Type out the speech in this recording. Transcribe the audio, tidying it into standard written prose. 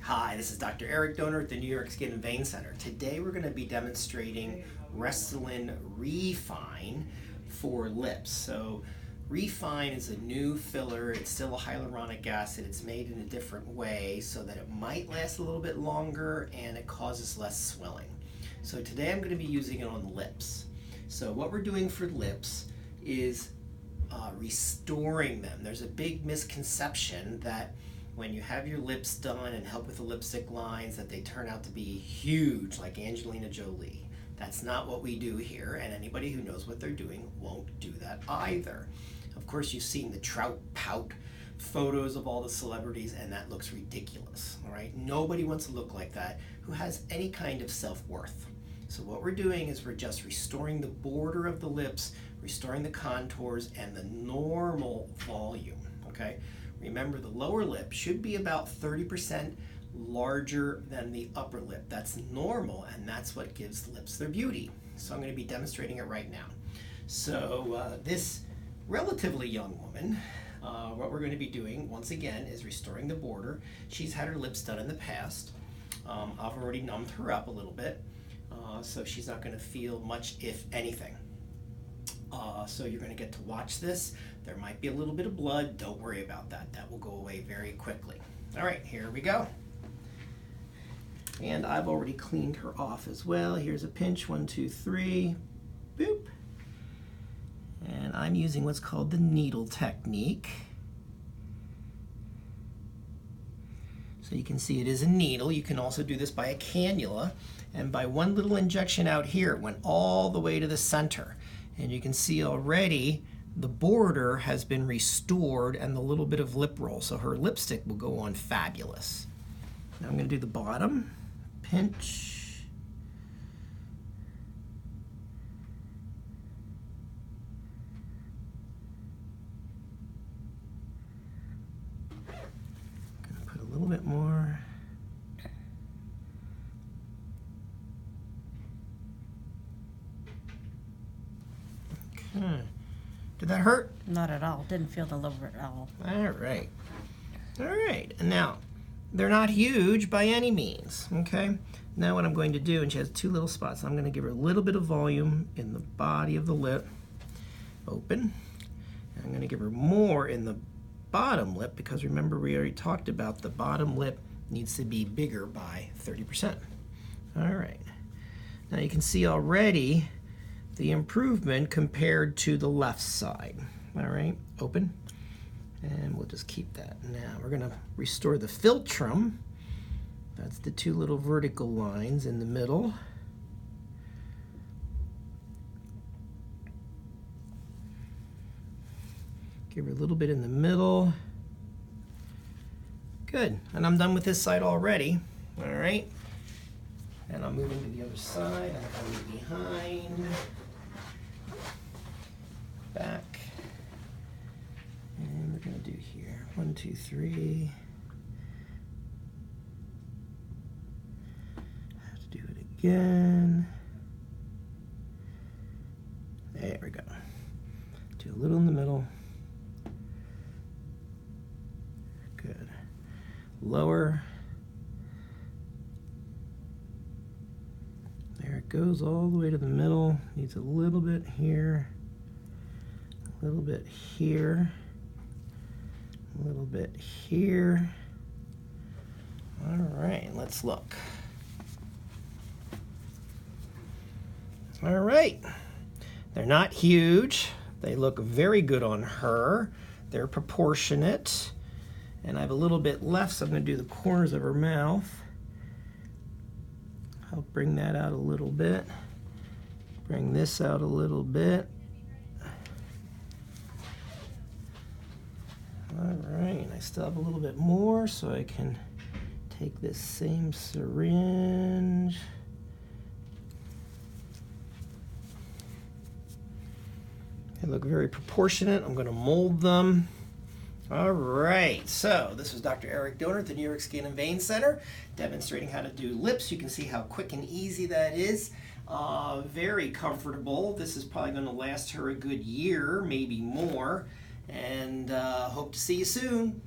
Hi, this is Dr. Eric Donor at the New York Skin and Vein Center. Today we're going to be demonstrating Restylane Refyne for lips. So Refyne is a new filler. It's still a hyaluronic acid. It's made in a different way so that it might last a little bit longer and it causes less swelling. So today I'm going to be using it on the lips. So what we're doing for lips is restoring them. There's a big misconception that when you have your lips done and help with the lipstick lines that they turn out to be huge like Angelina Jolie. That's not what we do here, and anybody who knows what they're doing won't do that either. Of course, you've seen the trout pout photos of all the celebrities, and that looks ridiculous, all right? Nobody wants to look like that who has any kind of self-worth. So what we're doing is we're just restoring the border of the lips, restoring the contours and the normal volume, okay? Remember, the lower lip should be about 30% larger than the upper lip. That's normal, and that's what gives lips their beauty. So I'm going to be demonstrating it right now. So this relatively young woman, what we're going to be doing, once again, is restoring the border. She's had her lips done in the past. I've already numbed her up a little bit, so she's not going to feel much, if anything. So you're going to get to watch this. There might be a little bit of blood. Don't worry about that. That will go away very quickly. All right, here we go. And I've already cleaned her off as well. Here's a pinch, 1, 2, 3, boop. And I'm using what's called the needle technique. So you can see it is a needle. You can also do this by a cannula. And by one little injection out here, it went all the way to the center. And you can see already the border has been restored and the little bit of lip roll. So her lipstick will go on fabulous. Now I'm going to do the bottom. Pinch. I'm going to put a little bit more. Okay. Did that hurt? Not at all. Didn't feel the lower at all. All right. All right. And now, they're not huge by any means, okay? Now what I'm going to do, and she has 2 little spots, I'm going to give her a little bit of volume in the body of the lip. Open. And I'm going to give her more in the bottom lip because remember we already talked about the bottom lip needs to be bigger by 30%. All right. Now you can see already the improvement compared to the left side. All right, open. And we'll just keep that. Now we're gonna restore the philtrum. That's the 2 little vertical lines in the middle. Give her a little bit in the middle. Good, and I'm done with this side already. All right, and I'm moving to the other side. I'm coming behind. Back, and we're going to do here 1, 2, 3. Have to do it again. There we go. Do a little in the middle. Good. Lower. There it goes all the way to the middle. Needs a little bit here. A little bit here, a little bit here. All right, let's look. All right, they're not huge. They look very good on her. They're proportionate. And I have a little bit left, so I'm going to do the corners of her mouth. I'll bring that out a little bit. Bring this out a little bit. All right, I still have a little bit more, so I can take this same syringe. They look very proportionate. I'm going to mold them. All right, so this was Dr. Eric Donor at the New York Skin and Vein Center, demonstrating how to do lips. You can see how quick and easy that is. Very comfortable. This is probably going to last her a good year, maybe more. And hope to see you soon.